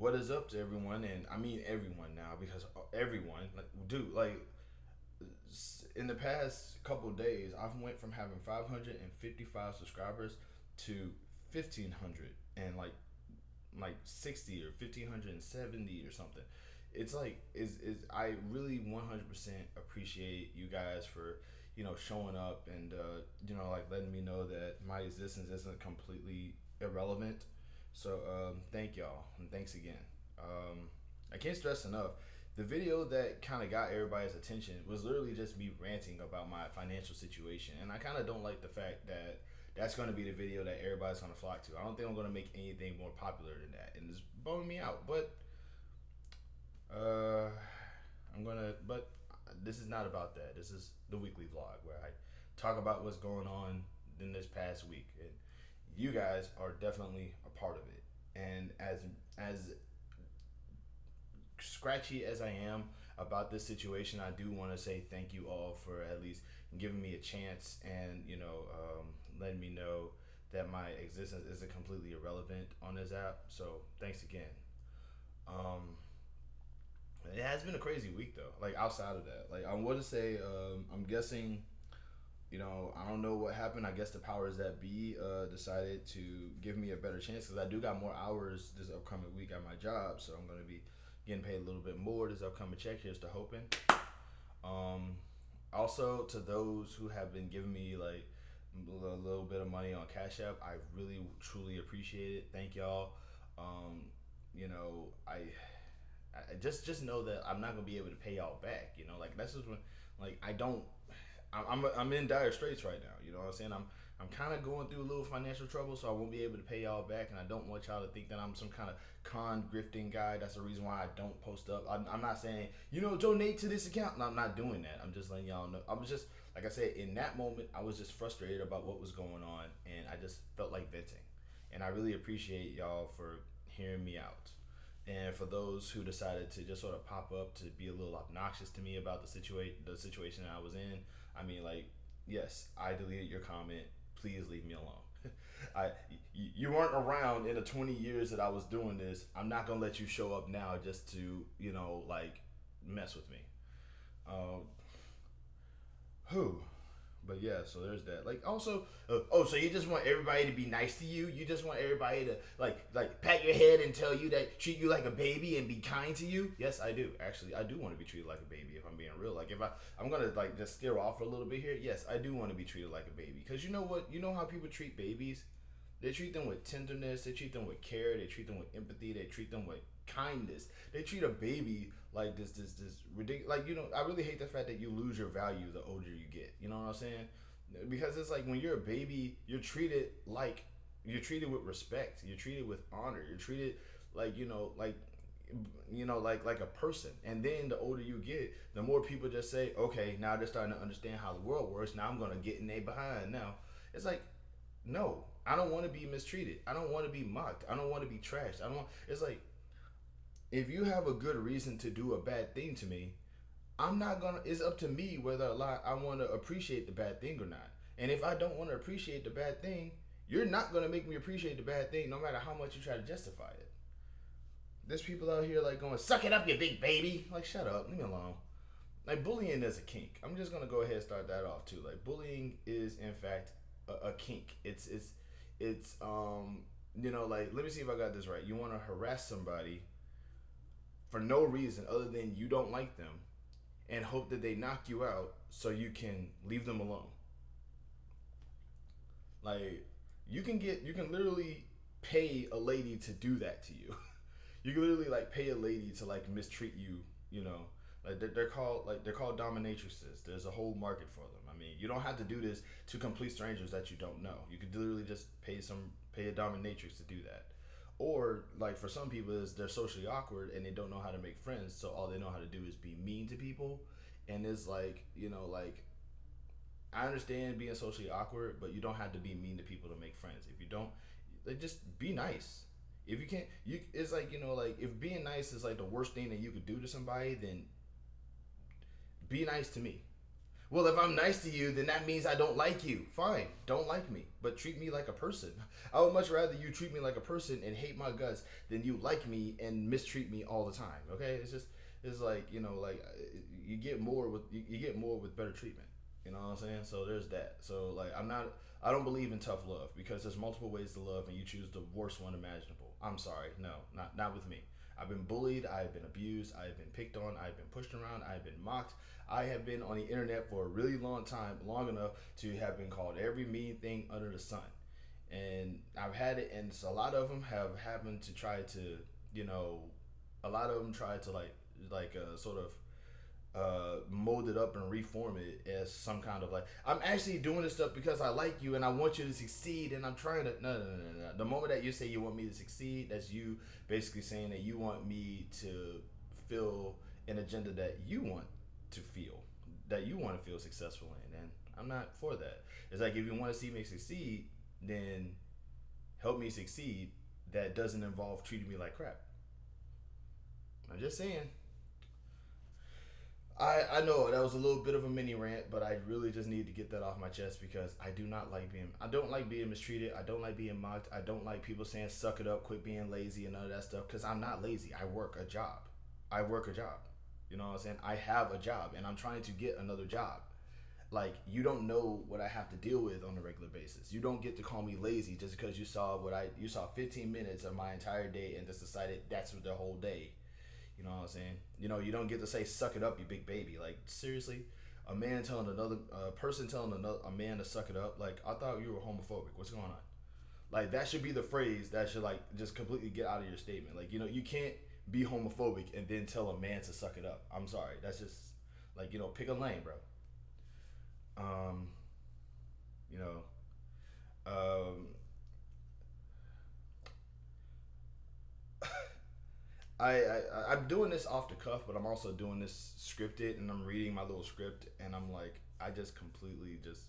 what is up to everyone? And I mean everyone now because everyone, like, dude, like in the past couple of days, I've went from having 555 subscribers to 1,500 and like 60 or 1,570 or something. It's like is I really 100% appreciate you guys for showing up and like letting me know that my existence isn't completely irrelevant. So thank y'all and thanks again. I can't stress enough. The video that kind of got everybody's attention was literally just me ranting about my financial situation, and I kind of don't like the fact that that's going to be the video that everybody's going to flock to. I don't think I'm going to make anything more popular than that, and it's bumming me out. But uh, but this is not about that. This is the weekly vlog where I talk about what's going on in this past week, and you guys are definitely a part of it. And as scratchy as I am about this situation, I do want to say thank you all for at least giving me a chance and letting me know that my existence isn't completely irrelevant on this app. So thanks again. Um, it has been a crazy week though. Like outside of that, like I want to say, I'm guessing. I don't know what happened. I guess the powers that be decided to give me a better chance because I do got more hours this upcoming week at my job, so I'm gonna be getting paid a little bit more this upcoming check. Here's to hoping. Um, Also to those who have been giving me like a little bit of money on Cash App, I really truly appreciate it. Thank y'all. Um, you know, I just know that I'm not gonna be able to pay y'all back. Like that's just when like I don't. I'm in dire straits right now. You know what I'm saying? I'm kind of going through a little financial trouble, so I won't be able to pay y'all back, and I don't want y'all to think that I'm some kind of con grifting guy. That's the reason why I don't post up. I'm not saying donate to this account. No, I'm not doing that. I'm just letting y'all know. I was just like I said in that moment, I was just frustrated about what was going on, and I just felt like venting. And I really appreciate y'all for hearing me out. And for those who decided to just sort of pop up to be a little obnoxious to me about the situation that I was in, I mean, like, yes, I deleted your comment. Please leave me alone. You weren't around in the 20 years that I was doing this. I'm not gonna let you show up now just to like mess with me. Uh, who? But yeah, so there's that. Like also, so you just want everybody to be nice to you? You just want everybody to like pat your head and tell you that treat you like a baby and be kind to you? Yes, I do. Actually, I do want to be treated like a baby if I'm being real. Like if I'm gonna like just steer off a little bit here. Yes, I do want to be treated like a baby because you know what? You know how people treat babies? They treat them with tenderness. They treat them with care. They treat them with empathy. They treat them with kindness. They treat a baby like this ridiculous. Like I really hate the fact that you lose your value the older you get. You know what I'm saying? Because it's like when you're a baby, you're treated with respect. You're treated with honor. You're treated like like a person. And then the older you get, the more people just say, okay, now they're starting to understand how the world works. Now I'm gonna get in their behind. Now it's like no, I don't want to be mistreated. I don't want to be mocked. I don't want to be trashed. I don't want. It's like if you have a good reason to do a bad thing to me, I'm not gonna. It's up to me whether or not I want to appreciate the bad thing or not. And if I don't want to appreciate the bad thing, you're not gonna make me appreciate the bad thing, no matter how much you try to justify it. There's people out here like going, "Suck it up, you big baby." Like, shut up, leave me alone. Like bullying is a kink. I'm just gonna go ahead and start that off too. Like bullying is in fact a kink. It's like let me see if I got this right. You want to harass somebody for no reason other than you don't like them and hope that they knock you out so you can leave them alone. Like you can literally pay a lady to do that to you. You can literally like pay a lady to like mistreat you, you know. Like they're called dominatrixes. There's a whole market for them. I mean, you don't have to do this to complete strangers that you don't know. You could literally just pay a dominatrix to do that. Or like for some people is they're socially awkward and they don't know how to make friends, so all they know how to do is be mean to people. And it's like, like I understand being socially awkward, but you don't have to be mean to people to make friends. If you don't, like just be nice. If you can't, it's like like if being nice is like the worst thing that you could do to somebody, then be nice to me. Well, if I'm nice to you, then that means I don't like you. Fine, don't like me, but treat me like a person. I would much rather you treat me like a person and hate my guts than you like me and mistreat me all the time. Okay, it's like like you get more with you get more with better treatment. You know what I'm saying? So there's that. So like I don't believe in tough love because there's multiple ways to love and you choose the worst one imaginable. I'm sorry, no, not with me. I've been bullied, I've been abused, I've been picked on, I've been pushed around, I've been mocked. I have been on the internet for a really long time, long enough to have been called every mean thing under the sun. And I've had it, and so a lot of them have happened to try to, you know, a lot of them try to sort of mold it up and reform it as some kind of like I'm actually doing this stuff because I like you and I want you to succeed and I'm trying to no. The moment that you say you want me to succeed, that's you basically saying that you want me to feel an agenda that you want to feel, that you want to feel successful in, and I'm not for that. It's like if you want to see me succeed, then help me succeed. That doesn't involve treating me like crap. I'm just saying. I know that was a little bit of a mini rant, but I really just need to get that off my chest because I don't like being mistreated. I don't like being mocked. I don't like people saying suck it up, quit being lazy and none of that stuff because I'm not lazy. I work a job. I work a job. You know what I'm saying? I have a job and I'm trying to get another job. Like you don't know what I have to deal with on a regular basis. You don't get to call me lazy just because you saw 15 minutes of my entire day and just decided that's the whole day. You know what I'm saying? You don't get to say "suck it up, you big baby." Like seriously, a man telling another person telling a man to suck it up. Like I thought you were homophobic. What's going on? Like that should be the phrase that should like just completely get out of your statement. Like you can't be homophobic and then tell a man to suck it up. I'm sorry. That's just like pick a lane, bro. Um, you know, um, I'm doing this off the cuff, but I'm also doing this scripted, and I'm reading my little script, and I'm like, I just completely just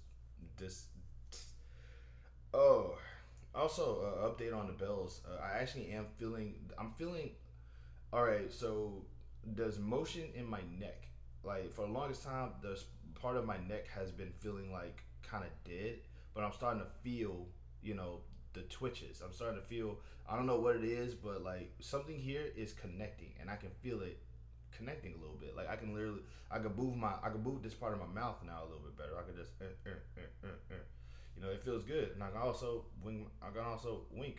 this. Oh, also update on the bells. I actually am feeling. I'm feeling. All right, so there's motion in my neck. Like for the longest time, there's part of my neck has been feeling like kind of dead, but I'm starting to feel, you know, the twitches. I'm starting to feel. I don't know what it is, but like something here is connecting, and I can feel it connecting a little bit. Like I can move this part of my mouth now a little bit better. I can just, it feels good, and I can also wink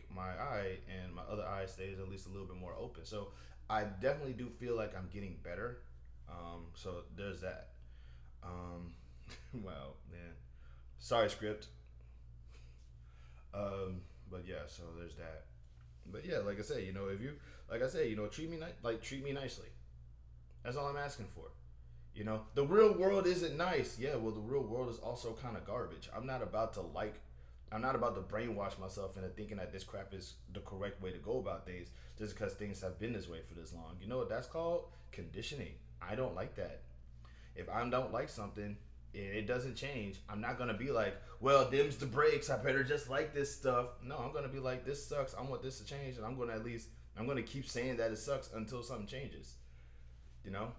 my eye, and my other eye stays at least a little bit more open. So I definitely do feel like I'm getting better. So there's that. Um, wow, man. Sorry, script. But yeah, so there's that. But yeah, like I said, if you, like I said, treat me nicely. That's all I'm asking for. The real world isn't nice. Yeah, well, the real world is also kind of garbage. I'm not about to brainwash myself into thinking that this crap is the correct way to go about things just because things have been this way for this long. You know what that's called? Conditioning. I don't like that. If I don't like something, it doesn't change. I'm not gonna be like, well, them's the breaks. I better just like this stuff. No, I'm gonna be like, this sucks. I want this to change, and I'm gonna keep saying that it sucks until something changes. You know,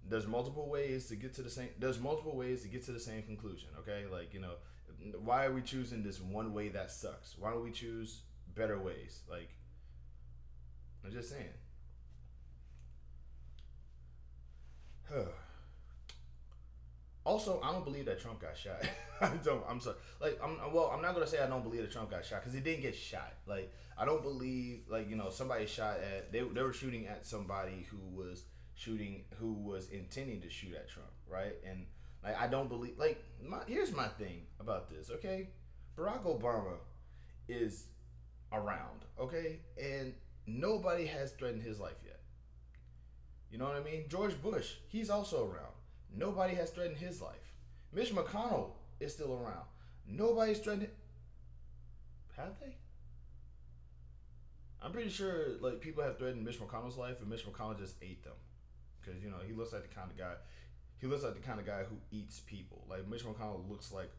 there's multiple ways to get to the same. There's multiple ways to get to the same conclusion. Okay, like why are we choosing this one way that sucks? Why don't we choose better ways? Like, I'm just saying. Also, I don't believe that Trump got shot. I don't. I'm sorry. Like, I'm not gonna say I don't believe that Trump got shot because he didn't get shot. Like, I don't believe somebody shot at. They were shooting at somebody who was intending to shoot at Trump, right? And like, I don't believe. Like, here's my thing about this. Okay, Barack Obama is around. Okay, and nobody has threatened his life yet. You know what I mean? George Bush, he's also around. Nobody has threatened his life. Mitch McConnell is still around. Nobody's threatened. Have they? I'm pretty sure like people have threatened Mitch McConnell's life, and Mitch McConnell just ate them because he looks like the kind of guy. He looks like the kind of guy who eats people. Like Mitch McConnell looks like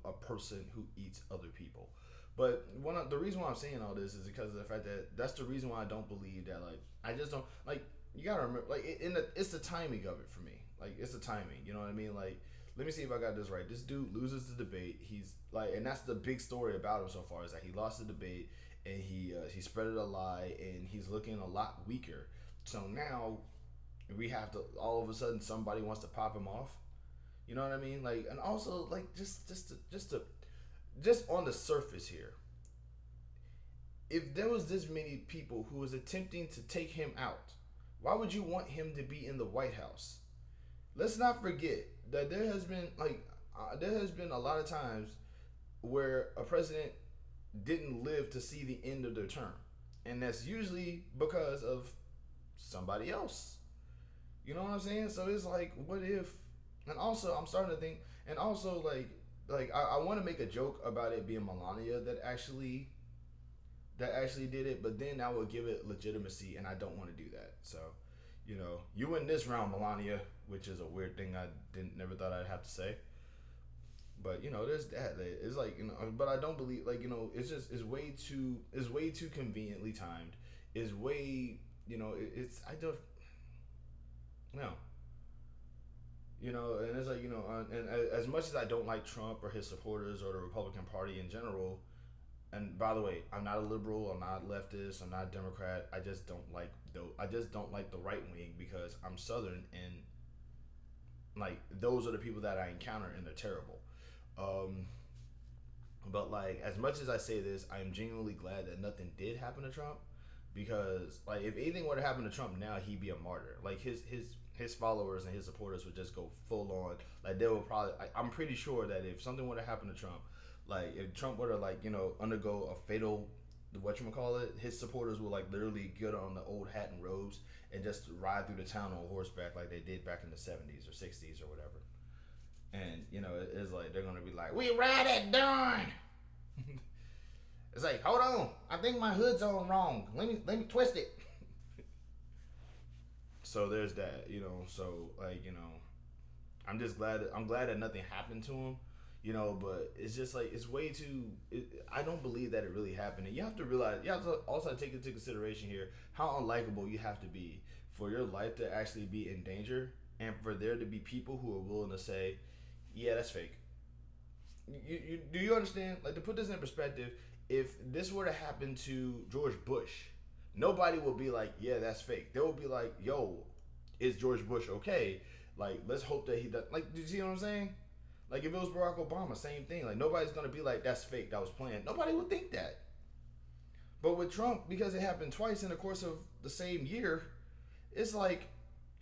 a person who eats other people. But the reason why I'm saying all this is because of the fact that that's the reason why I don't believe that, like, I just don't like. You gotta remember, like, it's the timing of it for me. Like, it's the timing. You know what I mean? Like, let me see if I got this right. This dude loses the debate. He's like, and that's the big story about him so far, is that he lost the debate and he spread a lie and he's looking a lot weaker. So now we have to, all of a sudden somebody wants to pop him off. You know what I mean? Like, and also, like, just on the surface here, if there was this many people who was attempting to take him out, why would you want him to be in the White House? Let's not forget that there has been a lot of times where a president didn't live to see the end of their term, and that's usually because of somebody else. You know what I'm saying? So it's like, what if? And also, I'm starting to think, and also, I want to make a joke about it being Melania that actually did it, but then I would give it legitimacy, and I don't want to do that. So, you win this round, Melania, which is a weird thing I didn't never thought I'd have to say. But there's that. It's like, but I don't believe, like, it's way too conveniently timed. It's way, it's I don't no. And it's like, and as much as I don't like Trump or his supporters or the Republican Party in general, and by the way, I'm not a liberal, I'm not leftist, I'm not a Democrat. I just don't like the right wing because I'm Southern, and like those are the people that I encounter, and they're terrible. Um, but like, as much as I say this, I am genuinely glad that nothing did happen to Trump, because like, if anything were to happen to Trump now, he'd be a martyr. Like, his followers and his supporters would just go full on. Like, they will probably. I'm pretty sure that if something were to happen to Trump, like if Trump were to, like, undergo a fatal, whatchamacallit, his supporters will like literally get on the old hat and robes and just ride through the town on horseback like they did back in the 70s or 60s or whatever. And it's like they're gonna be like, "We ride at dawn." It's like, hold on, I think my hood's on wrong. Let me twist it. So there's that. So, like, I'm glad that nothing happened to him. But it's just like, it's way too. I don't believe that it really happened, and you have to realize, you have to also take into consideration here how unlikable you have to be for your life to actually be in danger, and for there to be people who are willing to say, "Yeah, that's fake." Do you understand? Like, to put this in perspective, if this were to happen to George Bush, nobody will be like, "Yeah, that's fake." They will be like, "Yo, is George Bush okay?" Like, let's hope that he does. Like, do you see what I'm saying? Like, if it was Barack Obama, same thing. Like, nobody's gonna be like, "That's fake. That was planned." Nobody would think that. But with Trump, because it happened twice in the course of the same year, it's like,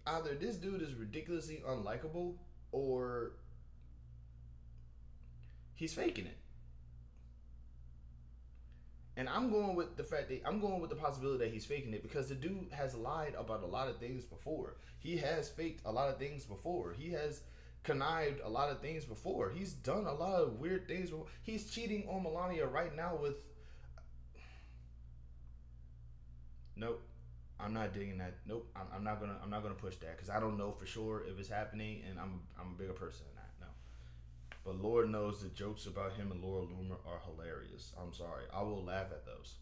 either this dude is ridiculously unlikable, or he's faking it. And I'm going with the possibility that he's faking it, because the dude has lied about a lot of things before. He has faked a lot of things before. He has connived a lot of things before. He's done a lot of weird things. He's cheating on Melania right now with. Nope, I'm not digging that. Nope, I'm not gonna push that, because I don't know for sure if it's happening, and I'm a bigger person than that. No. But Lord knows the jokes about him and Laura Loomer are hilarious. I'm sorry, I will laugh at those.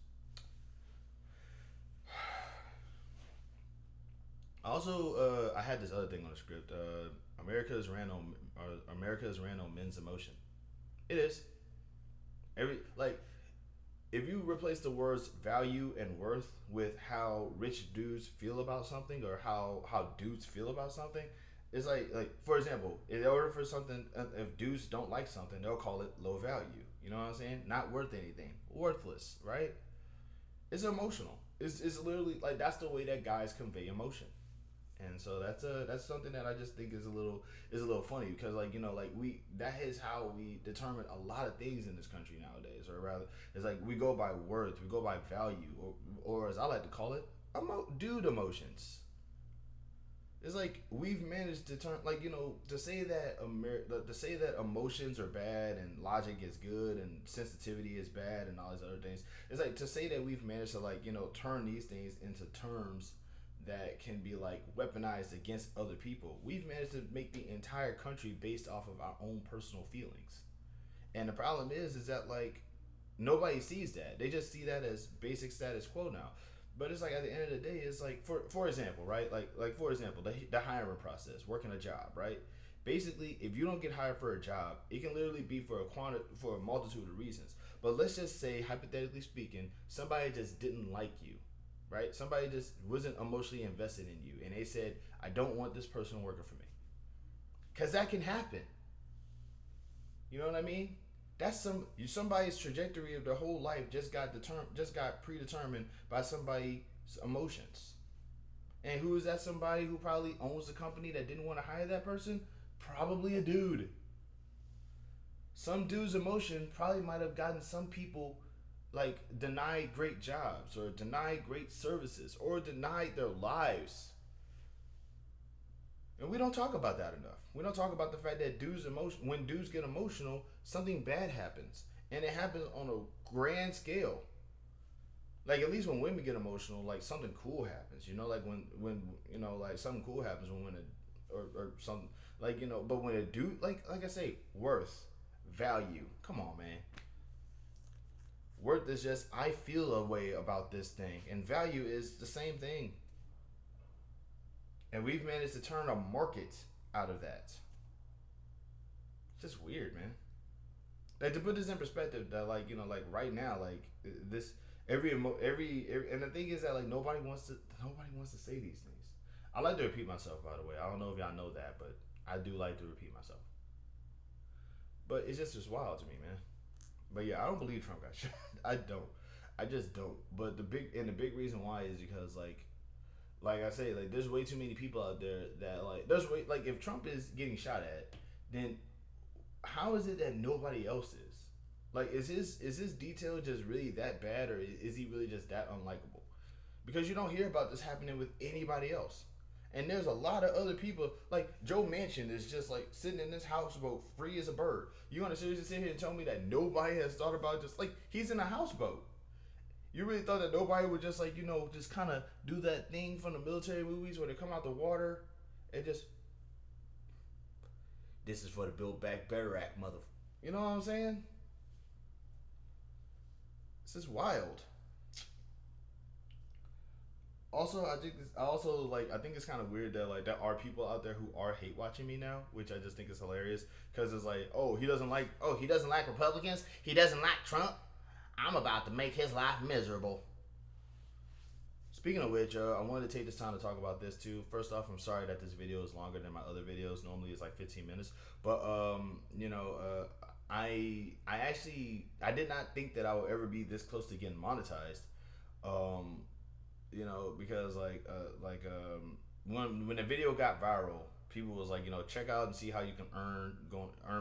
Also, I had this other thing on the script. America's ran on men's emotion. It is every like if you replace the words value and worth with how rich dudes feel about something, or how dudes feel about something, it's like, for example, in order for something, if dudes don't like something, they'll call it low value. You know what I'm saying? Not worth anything, worthless, right? It's emotional. It's literally like, that's the way that guys convey emotion. And so that's something that I just think is a little funny, because, like, like, we that is how we determine a lot of things in this country nowadays, or rather, it's like, we go by worth, we go by value, or as I like to call it, dude emotions. It's like, we've managed to turn, like, to say that emotions are bad and logic is good and sensitivity is bad and all these other things. It's like, to say that we've managed to, like, turn these things into terms that can be, like, weaponized against other people. We've managed to make the entire country based off of our own personal feelings. And the problem is that, like, nobody sees that. They just see that as basic status quo now. But it's like at the end of the day, it's like for example, right? Like for example, the hiring process, working a job, right? Basically, if you don't get hired for a job, it can literally be for a multitude of reasons. But let's just say, hypothetically speaking, somebody just didn't like you, right? Somebody just wasn't emotionally invested in you, and they said, "I don't want this person working for me," because that can happen. You know what I mean? That's somebody's trajectory of their whole life just got predetermined by somebody's emotions. And who is that somebody who probably owns the company that didn't want to hire that person? Probably a dude. Some dude's emotion probably might have gotten some people like denied great jobs or denied great services or denied their lives. And we don't talk about that enough. We don't talk about the fact that when dudes get emotional, something bad happens. And it happens on a grand scale. Like at least when women get emotional, like something cool happens. Like when like something cool happens when or something like but when a dude like I say, worth, value. Come on, man. Worth is just I feel a way about this thing, and value is the same thing. And we've managed to turn a market out of that. It's just weird, man. Like to put this in perspective, that like right now, like this every and the thing is that like nobody wants to say these things. I like to repeat myself, by the way. I don't know if y'all know that, but I do like to repeat myself. But it's just wild to me, man. But yeah, I don't believe Trump got shot. I don't. I just don't. But the big reason why is because like I say, like there's way too many people out there that like if Trump is getting shot at, then how is it that nobody else is? Like is his detail just really that bad, or is he really just that unlikable? Because you don't hear about this happening with anybody else. And there's a lot of other people, like Joe Manchin is just like sitting in this houseboat free as a bird. You want to seriously sit here and tell me that nobody has thought about just like he's in a houseboat? You really thought that nobody would just just kind of do that thing from the military movies where they come out the water and just, this is for the Build Back Better Act, mother. You know what I'm saying? This is wild. Also, I think it's kind of weird that like there are people out there who are hate watching me now, which I just think is hilarious because it's like, he doesn't like Republicans, he doesn't like Trump. I'm about to make his life miserable. Speaking of which, I wanted to take this time to talk about this too. First off, I'm sorry that this video is longer than my other videos. Normally it's like 15 minutes, but I did not think that I would ever be this close to getting monetized. Um, because when the video got viral, people was like, check out and see how you can earn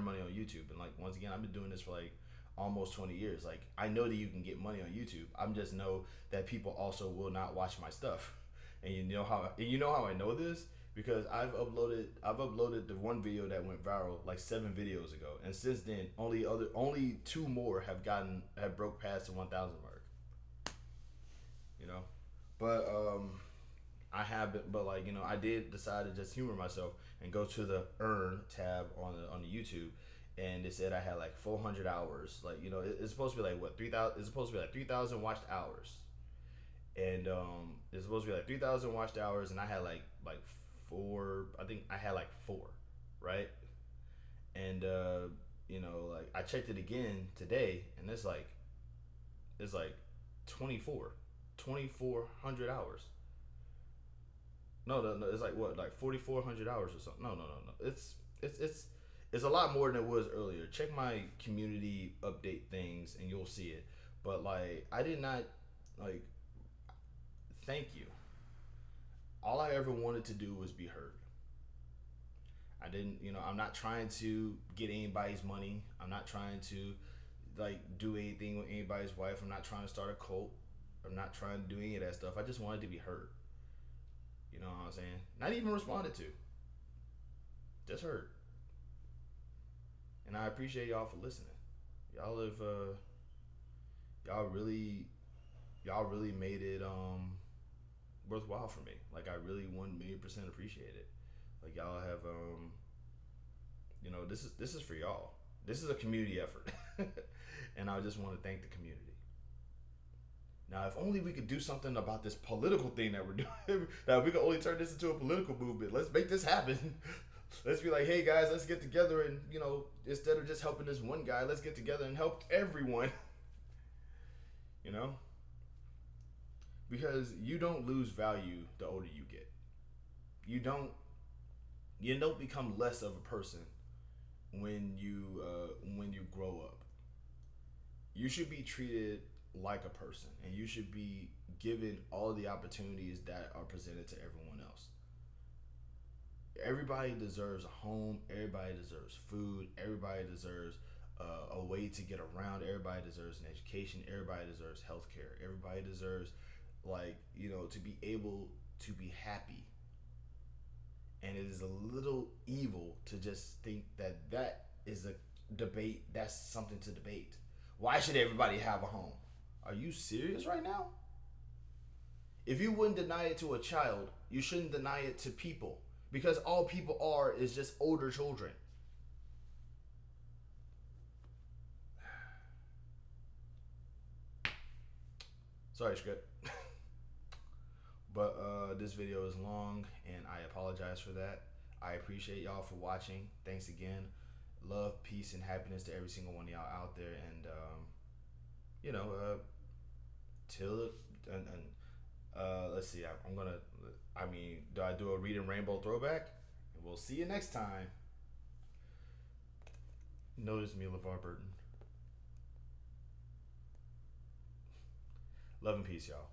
money on YouTube. And like once again, I've been doing this for like almost 20 years. Like I know that you can get money on YouTube. I'm just know that people also will not watch my stuff. And you know how I know this because I've uploaded the one video that went viral like 7 videos ago, and since then only 2 more have broke past the 1,000 mark. You know, but I have been, but I did decide to just humor myself and go to the earn tab on the YouTube, and it said I had like 400 hours. Like it's supposed to be like what 3,000. It's supposed to be like 3,000 watched hours, and it's supposed to be like 3,000 watched hours, and I had like four. I think I had like 4, right? And like I checked it again today, and it's like 24, 2,400 hours. No, it's like what, like 4,400 hours or something. No. It's a lot more than it was earlier. Check my community update things and you'll see it. But like, I did not like. Thank you. All I ever wanted to do was be heard. I didn't, I'm not trying to get anybody's money. I'm not trying to like do anything with anybody's wife. I'm not trying to start a cult. I'm not trying to do any of that stuff. I just wanted to be heard. You know what I'm saying? Not even responded to. Just heard. And I appreciate y'all for listening. Y'all have y'all really y'all really made it worthwhile for me. Like I really 1,000,000% appreciate it. Like y'all have this is for y'all. This is a community effort. And I just want to thank the community. Now, if only we could do something about this political thing that we're doing. Now, if we could only turn this into a political movement, let's make this happen. Let's be like, hey guys, let's get together and, instead of just helping this one guy, let's get together and help everyone. you know? Because you don't lose value the older you get. You don't become less of a person when you grow up. You should be treated like a person, and you should be given all the opportunities that are presented to everyone else. Everybody deserves a home. Everybody deserves food. Everybody deserves a way to get around. Everybody deserves an education. Everybody deserves healthcare. Everybody deserves, to be able to be happy. And it is a little evil to just think that is a debate. That's something to debate. Why should everybody have a home? Are you serious right now? If you wouldn't deny it to a child, you shouldn't deny it to people. Because all people are is just older children. Sorry, script. But this video is long, and I apologize for that. I appreciate y'all for watching. Thanks again. Love, peace, and happiness to every single one of y'all out there. And let's see. Do I do a Reading Rainbow throwback? We'll see you next time. Notice me, LeVar Burton. Love and peace, y'all.